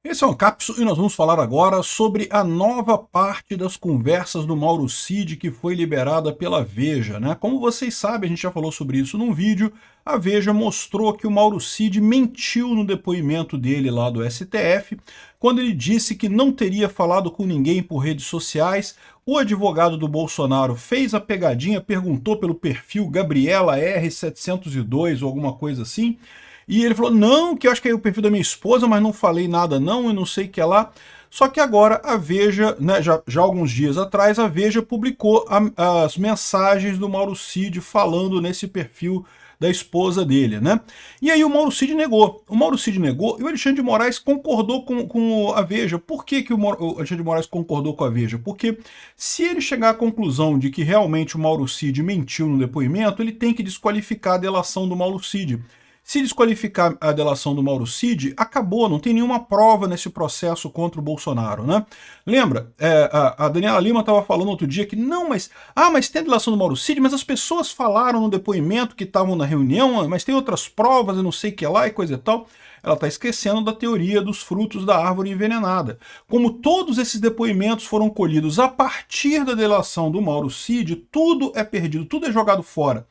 Esse é um Capsule e nós vamos falar agora sobre a nova parte das conversas do Mauro Cid que foi liberada pela Veja, né? Como vocês sabem, a gente já falou sobre isso num vídeo, a Veja mostrou que o Mauro Cid mentiu no depoimento dele lá do STF, quando ele disse que não teria falado com ninguém por redes sociais. O advogado do Bolsonaro fez a pegadinha, perguntou pelo perfil Gabriela R702 ou alguma coisa assim, e ele falou, não, que eu acho que é o perfil da minha esposa, mas não falei nada não, e não sei o que lá. Só que agora a Veja, né, já alguns dias atrás, a Veja publicou as mensagens do Mauro Cid falando nesse perfil da esposa dele, né? E aí o Mauro Cid negou. O Mauro Cid negou e o Alexandre de Moraes concordou com a Veja. Por que, que o Alexandre de Moraes concordou com a Veja? Porque se ele chegar à conclusão de que realmente o Mauro Cid mentiu no depoimento, ele tem que desqualificar a delação do Mauro Cid. Se desqualificar a delação do Mauro Cid, acabou, não tem nenhuma prova nesse processo contra o Bolsonaro, né? Lembra, a Daniela Lima estava falando outro dia que não, mas tem a delação do Mauro Cid, mas as pessoas falaram no depoimento que estavam na reunião, mas tem outras provas e não sei o que lá e coisa e tal. Ela está esquecendo da teoria dos frutos da árvore envenenada. Como todos esses depoimentos foram colhidos a partir da delação do Mauro Cid, tudo é perdido, tudo é jogado fora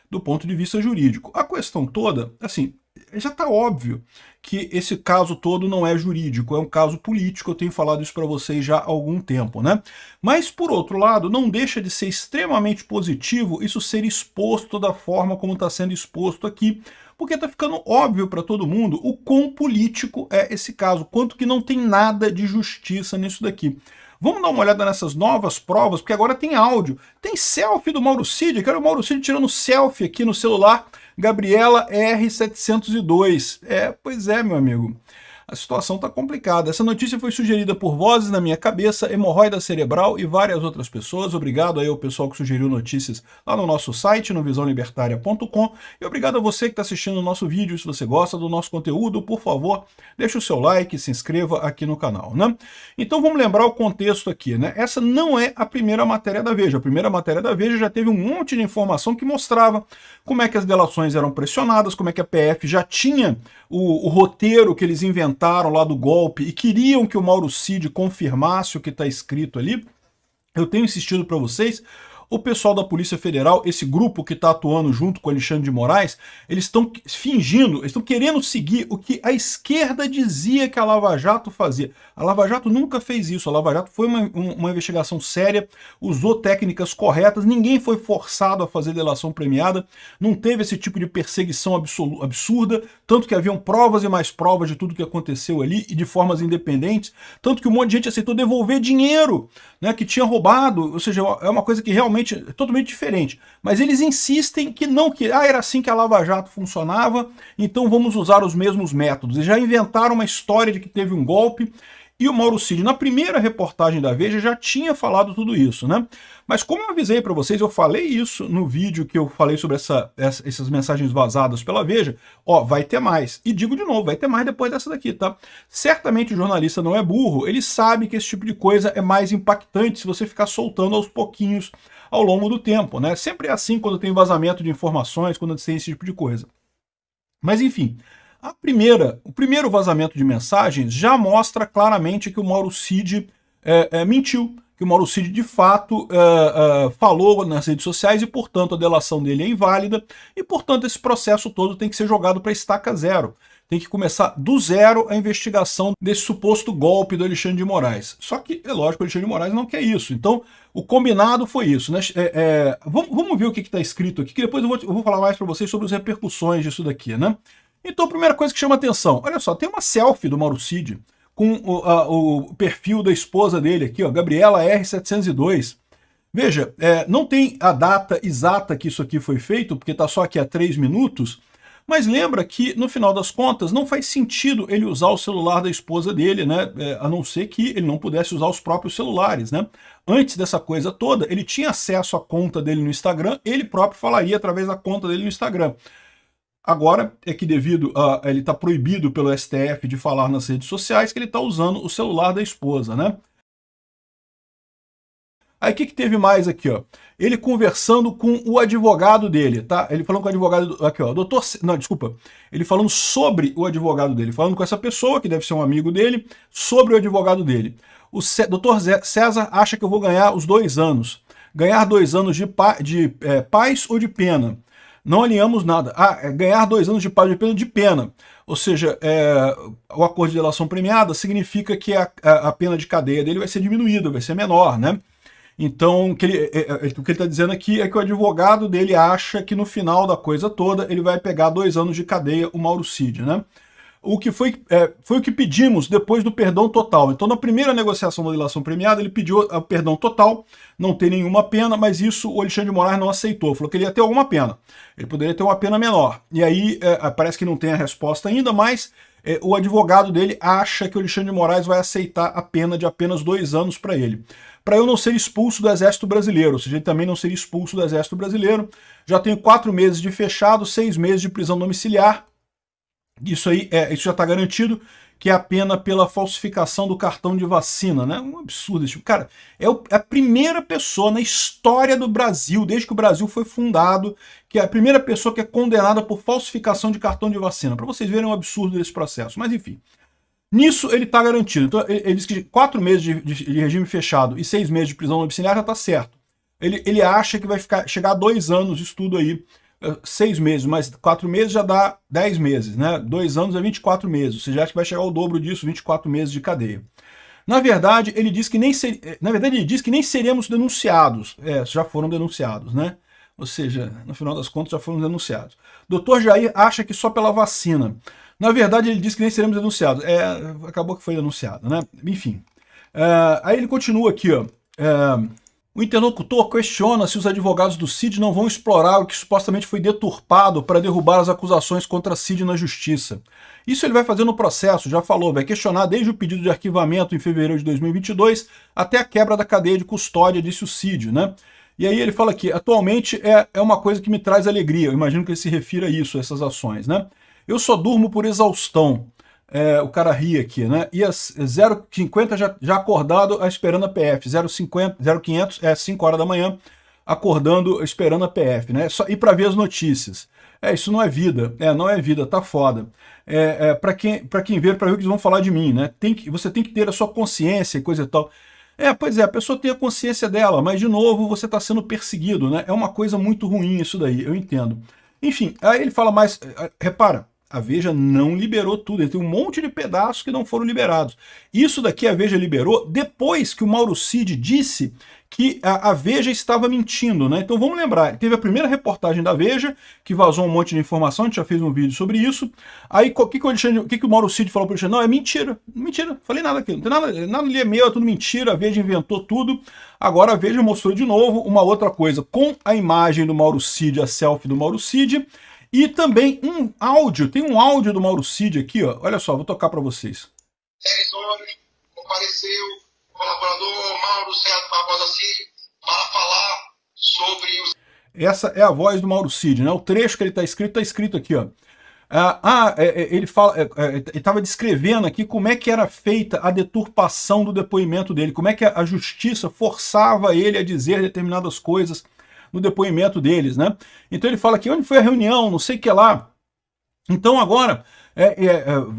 do ponto de vista jurídico. A questão toda, assim, já está óbvio que esse caso todo não é jurídico, é um caso político, eu tenho falado isso para vocês já há algum tempo, né? Mas, por outro lado, não deixa de ser extremamente positivo isso ser exposto da forma como está sendo exposto aqui, porque está ficando óbvio para todo mundo o quão político é esse caso, quanto que não tem nada de justiça nisso daqui. Vamos dar uma olhada nessas novas provas, porque agora tem áudio. Tem selfie do Mauro Cid, quero o Mauro Cid tirando selfie aqui no celular, Gabriela R702. Pois é, meu amigo. A situação está complicada. Essa notícia foi sugerida por Vozes na Minha Cabeça, Hemorroida Cerebral e várias outras pessoas. Obrigado aí ao pessoal que sugeriu notícias lá no nosso site, no visãolibertaria.com. E obrigado a você que está assistindo o nosso vídeo. Se você gosta do nosso conteúdo, por favor, deixe o seu like, se inscreva aqui no canal, né? Então vamos lembrar o contexto aqui, né? Essa não é a primeira matéria da Veja. A primeira matéria da Veja já teve um monte de informação que mostrava como é que as delações eram pressionadas, como é que a PF já tinha o roteiro que eles inventaram lá do golpe e queriam que o Mauro Cid confirmasse o que está escrito ali. Eu tenho insistido para vocês, o pessoal da Polícia Federal, esse grupo que está atuando junto com o Alexandre de Moraes, eles estão fingindo, eles estão querendo seguir o que a esquerda dizia que a Lava Jato fazia. A Lava Jato nunca fez isso, a Lava Jato foi uma investigação séria, usou técnicas corretas, ninguém foi forçado a fazer delação premiada, não teve esse tipo de perseguição absurda, tanto que haviam provas e mais provas de tudo que aconteceu ali e de formas independentes, tanto que um monte de gente aceitou devolver dinheiro, né, que tinha roubado, ou seja, é uma coisa que realmente é totalmente diferente. Mas eles insistem que não, que era assim que a Lava Jato funcionava, então vamos usar os mesmos métodos. Eles já inventaram uma história de que teve um golpe, e o Mauro Cid, na primeira reportagem da Veja, já tinha falado tudo isso, né? Mas como eu avisei para vocês, eu falei isso no vídeo que eu falei sobre essas mensagens vazadas pela Veja, ó, vai ter mais. E digo de novo, vai ter mais depois dessa daqui, tá? Certamente o jornalista não é burro, ele sabe que esse tipo de coisa é mais impactante se você ficar soltando aos pouquinhos ao longo do tempo, né? Sempre é assim quando tem vazamento de informações, quando tem esse tipo de coisa. Mas enfim, o primeiro vazamento de mensagens já mostra claramente que o Mauro Cid mentiu, que o Mauro Cid de fato falou nas redes sociais e, portanto, a delação dele é inválida e, portanto, esse processo todo tem que ser jogado para estaca zero. Tem que começar do zero a investigação desse suposto golpe do Alexandre de Moraes. Só que, é lógico, o Alexandre de Moraes não quer isso. Então, o combinado foi isso, né? Vamos ver o que está escrito aqui, que depois eu vou falar mais para vocês sobre as repercussões disso daqui, né? Então, a primeira coisa que chama atenção, olha só, tem uma selfie do Mauro Cid com o perfil da esposa dele aqui, ó, Gabriela R702. Veja, não tem a data exata que isso aqui foi feito, porque está só aqui há 3 minutos, mas lembra que, no final das contas, não faz sentido ele usar o celular da esposa dele, né? A não ser que ele não pudesse usar os próprios celulares, né? Antes dessa coisa toda, ele tinha acesso à conta dele no Instagram, ele próprio falaria através da conta dele no Instagram. Agora é que devido a ele está proibido pelo STF de falar nas redes sociais que ele está usando o celular da esposa, né? Aí o que teve mais aqui, ó? Ele conversando com o advogado dele, tá? Ele falando com o advogado, aqui, ó, doutor, não, desculpa. Ele falando sobre o advogado dele, falando com essa pessoa, que deve ser um amigo dele, sobre o advogado dele. O doutor César acha que eu vou ganhar os 2 anos. Ganhar 2 anos de paz ou de pena? Não alinhamos nada. Ganhar 2 anos de paz ou de pena. Ou seja, o acordo de delação premiada significa que a pena de cadeia dele vai ser diminuída, vai ser menor, né? Então, o que ele está dizendo aqui é que o advogado dele acha que no final da coisa toda ele vai pegar 2 anos de cadeia, o Mauro Cid, né? O que foi o que pedimos depois do perdão total. Então, na primeira negociação da delação premiada, ele pediu o perdão total, não tem nenhuma pena, mas isso o Alexandre de Moraes não aceitou, falou que ele ia ter alguma pena. Ele poderia ter uma pena menor. E aí, parece que não tem a resposta ainda, mas o advogado dele acha que o Alexandre de Moraes vai aceitar a pena de apenas 2 anos para ele. Para eu não ser expulso do Exército Brasileiro, ou seja, ele também não ser expulso do Exército Brasileiro. Já tenho 4 meses de fechado, 6 meses de prisão domiciliar. Isso aí, isso já está garantido, que é a pena pela falsificação do cartão de vacina, né? Um absurdo. Cara, é a primeira pessoa na história do Brasil, desde que o Brasil foi fundado, que é a primeira pessoa que é condenada por falsificação de cartão de vacina. Para vocês verem o absurdo desse processo. Mas enfim, nisso ele está garantido. Então ele diz que 4 meses de regime fechado e 6 meses de prisão domiciliar já está certo. Ele acha que vai chegar a 2 anos de estudo aí. 6 meses, mais 4 meses já dá 10 meses, né? 2 anos é 24 meses. Você já acha que vai chegar ao dobro disso, 24 meses de cadeia. Na verdade, ele diz que nem seremos denunciados. Já foram denunciados, né? Ou seja, no final das contas já foram denunciados. Dr. Jair acha que só pela vacina. Na verdade, ele diz que nem seremos denunciados. Acabou que foi denunciado, né? Enfim. Aí ele continua aqui, ó. O interlocutor questiona se os advogados do Cid não vão explorar o que supostamente foi deturpado para derrubar as acusações contra Cid na justiça. Isso ele vai fazer no processo, já falou, vai questionar desde o pedido de arquivamento em fevereiro de 2022 até a quebra da cadeia de custódia, disse o Cid, né? E aí ele fala que atualmente é uma coisa que me traz alegria, eu imagino que ele se refira a isso, a essas ações, né? Eu só durmo por exaustão. O cara ri aqui, né? E às 0h50 já acordado, esperando a PF. 0h500, 5 horas da manhã, acordando, esperando a PF, né? Só ir para ver as notícias. Isso não é vida. Não é vida, tá foda. Para quem ver, para ver o que eles vão falar de mim, né? Você tem que ter a sua consciência e coisa e tal. Pois é, a pessoa tem a consciência dela, mas de novo você está sendo perseguido, né? É uma coisa muito ruim isso daí, eu entendo. Enfim, aí ele fala mais, repara, a Veja não liberou tudo, ele tem um monte de pedaços que não foram liberados. Isso daqui a Veja liberou depois que o Mauro Cid disse que a Veja estava mentindo, né? Então vamos lembrar, teve a primeira reportagem da Veja, que vazou um monte de informação, a gente já fez um vídeo sobre isso. Aí o que o Mauro Cid falou para o Alexandre? Não, é mentira, mentira, falei nada aqui, não tem nada ali é meu, é tudo mentira, a Veja inventou tudo. Agora a Veja mostrou de novo uma outra coisa, com a imagem do Mauro Cid, a selfie do Mauro Cid, e também um áudio, tem um áudio do Mauro Cid aqui, ó. Olha só, vou tocar para vocês. 10 horas, compareceu o colaborador Mauro César Barbosa Cid para falar sobre os... Essa é a voz do Mauro Cid, né? O trecho que ele está escrito aqui, ó. Ele estava descrevendo aqui como é que era feita a deturpação do depoimento dele, como é que a justiça forçava ele a dizer determinadas coisas no depoimento deles, né? Então ele fala aqui, onde foi a reunião, não sei o que lá. Então agora,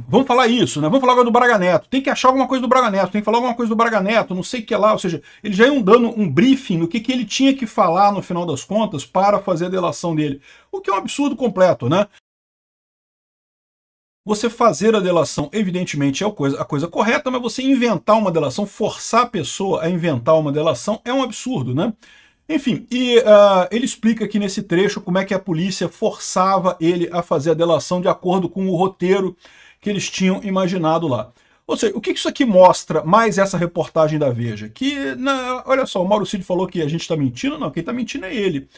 vamos falar isso, né? Vamos falar agora do Braga Neto. Tem que achar alguma coisa do Braga Neto, tem que falar alguma coisa do Braga Neto, não sei o que lá. Ou seja, eles já iam dando um briefing do que ele tinha que falar no final das contas para fazer a delação dele. O que é um absurdo completo, né? Você fazer a delação, evidentemente, é a coisa correta, mas você inventar uma delação, forçar a pessoa a inventar uma delação, é um absurdo, né? Enfim, ele explica aqui nesse trecho como é que a polícia forçava ele a fazer a delação de acordo com o roteiro que eles tinham imaginado lá. Ou seja, o que isso aqui mostra, mais essa reportagem da Veja? Que, olha só, o Mauro Cid falou que a gente está mentindo, não, quem está mentindo é ele.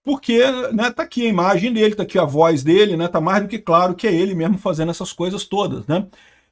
Porque, né, tá aqui a imagem dele, tá aqui a voz dele, né, tá mais do que claro que é ele mesmo fazendo essas coisas todas, né?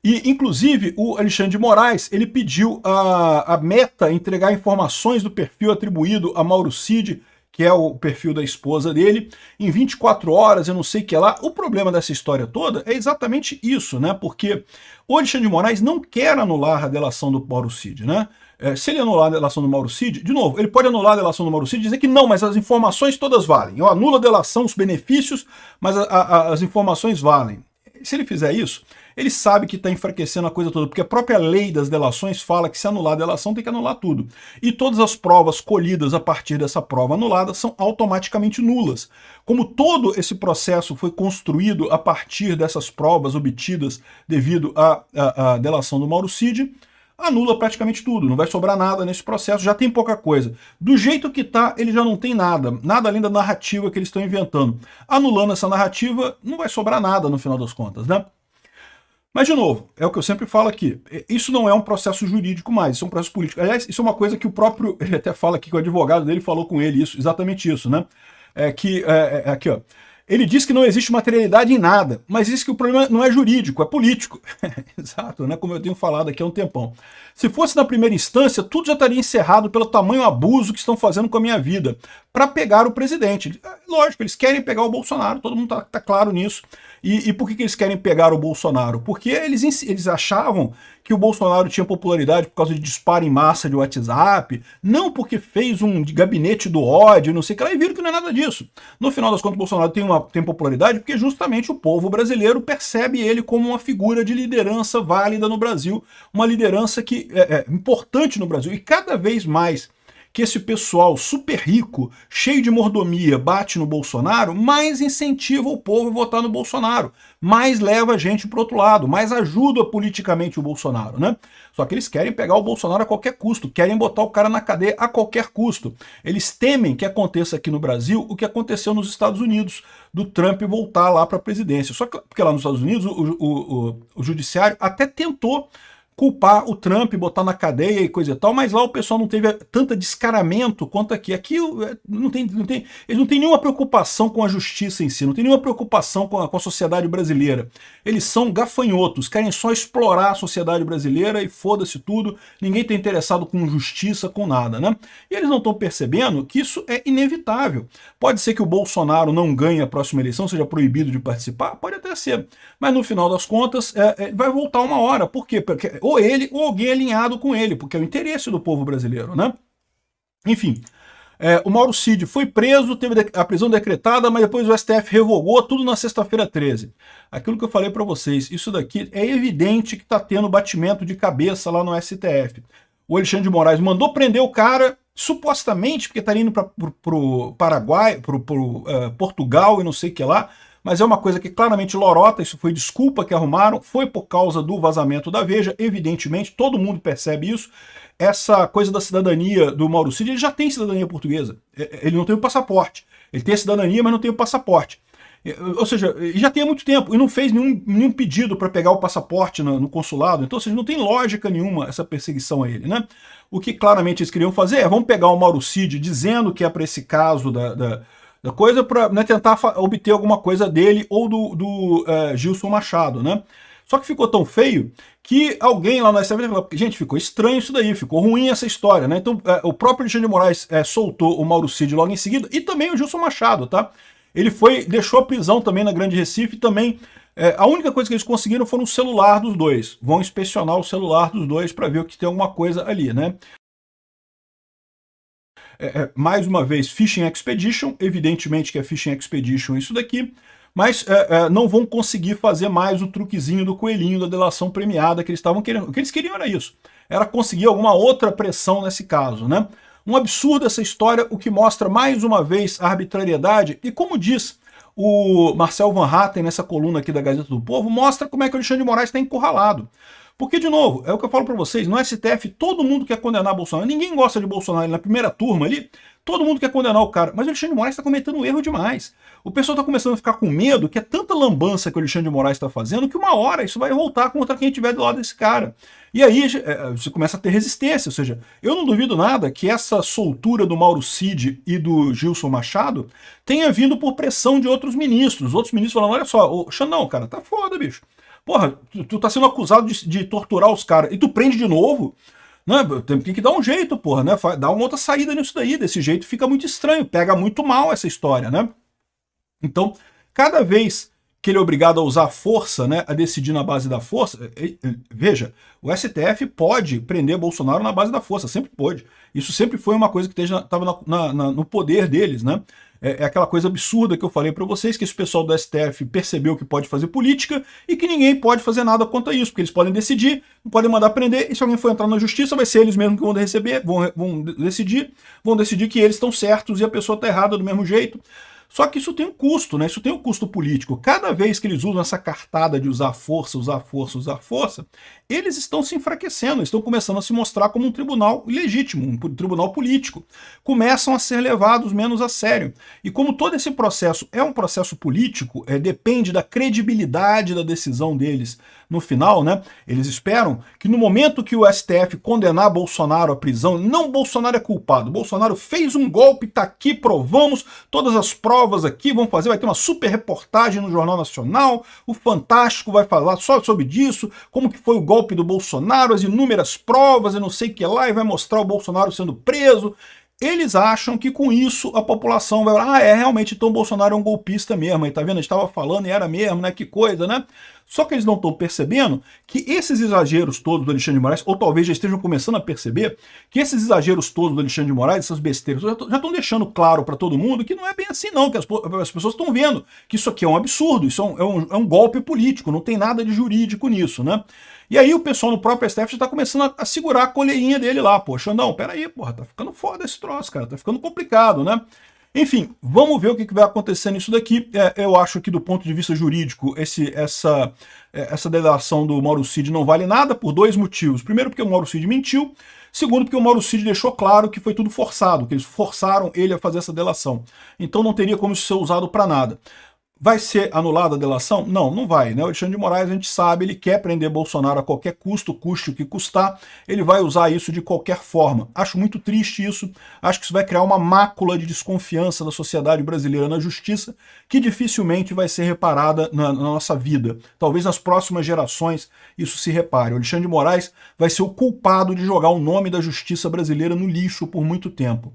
E, inclusive, o Alexandre de Moraes, ele pediu a Meta entregar informações do perfil atribuído a Mauro Cid, que é o perfil da esposa dele, em 24 horas, eu não sei o que lá. O problema dessa história toda é exatamente isso, né? Porque o Alexandre de Moraes não quer anular a delação do Mauro Cid, né? Se ele anular a delação do Mauro Cid, de novo, ele pode anular a delação do Mauro Cid e dizer que não, mas as informações todas valem. Eu anulo a delação, os benefícios, mas as informações valem. Se ele fizer isso, ele sabe que está enfraquecendo a coisa toda, porque a própria lei das delações fala que se anular a delação tem que anular tudo. E todas as provas colhidas a partir dessa prova anulada são automaticamente nulas. Como todo esse processo foi construído a partir dessas provas obtidas devido à delação do Mauro Cid, anula praticamente tudo, não vai sobrar nada nesse processo, já tem pouca coisa. Do jeito que está, ele já não tem nada, nada além da narrativa que eles estão inventando. Anulando essa narrativa, não vai sobrar nada no final das contas, né? Mas, de novo, é o que eu sempre falo aqui, isso não é um processo jurídico mais, isso é um processo político. Aliás, isso é uma coisa que o próprio, ele até fala aqui que o advogado dele falou com ele, isso, exatamente isso, né? Aqui, ó. Ele diz que não existe materialidade em nada, mas diz que o problema não é jurídico, é político. Exato, né? Como eu tenho falado aqui há um tempão. Se fosse na primeira instância, tudo já estaria encerrado pelo tamanho abuso que estão fazendo com a minha vida, para pegar o presidente. Lógico, eles querem pegar o Bolsonaro, todo mundo tá claro nisso. E por que eles querem pegar o Bolsonaro? Porque eles achavam que o Bolsonaro tinha popularidade por causa de disparo em massa de WhatsApp, não porque fez um gabinete do ódio, não sei o que lá, e viram que não é nada disso. No final das contas, o Bolsonaro tem popularidade porque justamente o povo brasileiro percebe ele como uma figura de liderança válida no Brasil, uma liderança que é importante no Brasil, e cada vez mais que esse pessoal super rico, cheio de mordomia, bate no Bolsonaro, mais incentiva o povo a votar no Bolsonaro, mais leva a gente para o outro lado, mais ajuda politicamente o Bolsonaro, né? Só que eles querem pegar o Bolsonaro a qualquer custo, querem botar o cara na cadeia a qualquer custo. Eles temem que aconteça aqui no Brasil o que aconteceu nos Estados Unidos, do Trump voltar lá para a presidência. Só que porque lá nos Estados Unidos o judiciário até tentou culpar o Trump, botar na cadeia e coisa e tal, mas lá o pessoal não teve tanto descaramento quanto aqui. Aqui eles não têm nenhuma preocupação com a justiça em si, não tem nenhuma preocupação com a sociedade brasileira. Eles são gafanhotos, querem só explorar a sociedade brasileira e foda-se tudo, ninguém está interessado com justiça, com nada, né? E eles não estão percebendo que isso é inevitável. Pode ser que o Bolsonaro não ganhe a próxima eleição, seja proibido de participar, pode até ser, mas no final das contas vai voltar uma hora. Por quê? Porque ou ele ou alguém alinhado com ele, porque é o interesse do povo brasileiro, né? Enfim, o Mauro Cid foi preso, teve a prisão decretada, mas depois o STF revogou tudo na sexta-feira 13. Aquilo que eu falei para vocês, isso daqui é evidente que está tendo batimento de cabeça lá no STF. O Alexandre de Moraes mandou prender o cara, supostamente porque estaria indo para o Paraguai, para Portugal e não sei o que lá, mas é uma coisa que claramente lorota, isso foi desculpa que arrumaram, foi por causa do vazamento da Veja, evidentemente, todo mundo percebe isso. Essa coisa da cidadania do Mauro Cid, ele já tem cidadania portuguesa, ele não tem o passaporte, ele tem a cidadania, mas não tem o passaporte. Ou seja, já tem há muito tempo, e não fez nenhum pedido para pegar o passaporte no consulado, então, ou seja, não tem lógica nenhuma essa perseguição a ele, né? O que claramente eles queriam fazer é, vamos pegar o Mauro Cid dizendo que é para esse caso da coisa para, né, tentar obter alguma coisa dele ou do Gilson Machado, né? Só que ficou tão feio que alguém lá no STF falou, gente, ficou estranho isso daí, ficou ruim essa história, né? Então o próprio Alexandre de Moraes soltou o Mauro Cid logo em seguida e também o Gilson Machado, tá? Ele deixou a prisão também na Grande Recife e também a única coisa que eles conseguiram foi o celular dos dois. Vão inspecionar o celular dos dois para ver que tem alguma coisa ali, né? Mais uma vez, Fishing Expedition, evidentemente que é Fishing Expedition isso daqui, mas não vão conseguir fazer mais o truquezinho do coelhinho da delação premiada que eles estavam querendo. O que eles queriam era isso, era conseguir alguma outra pressão nesse caso, né? Um absurdo essa história, o que mostra mais uma vez a arbitrariedade, e como diz o Marcel Van Hatten nessa coluna aqui da Gazeta do Povo, mostra como é que o Alexandre de Moraes está encurralado. Porque, de novo, é o que eu falo para vocês, no STF todo mundo quer condenar Bolsonaro, ninguém gosta de Bolsonaro, na primeira turma ali, todo mundo quer condenar o cara, mas o Alexandre de Moraes está cometendo um erro demais. O pessoal está começando a ficar com medo, que é tanta lambança que o Alexandre de Moraes está fazendo, que uma hora isso vai voltar contra quem estiver do lado desse cara. E aí você começa a ter resistência, ou seja, eu não duvido nada que essa soltura do Mauro Cid e do Gilson Machado tenha vindo por pressão de outros ministros. Outros ministros falando, olha só, ô Xandão, cara, tá foda, bicho. Porra, tu tá sendo acusado de torturar os caras e tu prende de novo? Né? Tem que dar um jeito, porra, né? Dá uma outra saída nisso daí. Desse jeito fica muito estranho, pega muito mal essa história, né? Então, cada vez que ele é obrigado a usar a força, né, a decidir na base da força, veja, o STF pode prender Bolsonaro na base da força, sempre pôde. Isso sempre foi uma coisa que estava no poder deles, né? É aquela coisa absurda que eu falei para vocês, que esse pessoal do STF percebeu que pode fazer política e que ninguém pode fazer nada contra isso, porque eles podem decidir, não podem mandar prender, e se alguém for entrar na justiça, vai ser eles mesmos que vão receber, vão decidir que eles estão certos e a pessoa está errada do mesmo jeito. Só que isso tem um custo, né? Isso tem um custo político. Cada vez que eles usam essa cartada de usar força, usar força, usar força, eles estão se enfraquecendo, estão começando a se mostrar como um tribunal ilegítimo, um tribunal político. Começam a ser levados menos a sério. E como todo esse processo é um processo político, depende da credibilidade da decisão deles no final, né? Eles esperam que no momento que o STF condenar Bolsonaro à prisão, não Bolsonaro é culpado, Bolsonaro fez um golpe, tá aqui, provamos todas as provas aqui, vai ter uma super reportagem no Jornal Nacional, o Fantástico vai falar só sobre disso, como que foi o golpe do Bolsonaro, as inúmeras provas, eu não sei o que lá, e vai mostrar o Bolsonaro sendo preso. Eles acham que com isso a população vai falar, realmente, então o Bolsonaro é um golpista mesmo, aí tá vendo, a gente estava falando e era mesmo, né, que coisa, né? Só que eles não estão percebendo que esses exageros todos do Alexandre de Moraes, ou talvez já estejam começando a perceber, que esses exageros todos do Alexandre de Moraes, essas besteiras, já estão deixando claro para todo mundo que não é bem assim não, que as pessoas estão vendo que isso aqui é um absurdo, isso é um golpe político, não tem nada de jurídico nisso, né? E aí o pessoal no próprio STF já está começando a segurar a colherinha dele lá, pô, Xandão, peraí, porra, tá ficando foda esse troço, cara, tá ficando complicado, né? Enfim, vamos ver o que vai acontecer nisso daqui. Eu acho que do ponto de vista jurídico, essa delação do Mauro Cid não vale nada por dois motivos. Primeiro, porque o Mauro Cid mentiu. Segundo, porque o Mauro Cid deixou claro que foi tudo forçado, que eles forçaram ele a fazer essa delação. Então não teria como isso ser usado para nada. Vai ser anulada a delação? Não, não vai, né? O Alexandre de Moraes, a gente sabe, ele quer prender Bolsonaro a qualquer custo, custe o que custar, ele vai usar isso de qualquer forma. Acho muito triste isso, acho que isso vai criar uma mácula de desconfiança da sociedade brasileira na justiça, que dificilmente vai ser reparada na nossa vida. Talvez nas próximas gerações isso se repare. O Alexandre de Moraes vai ser o culpado de jogar o nome da justiça brasileira no lixo por muito tempo.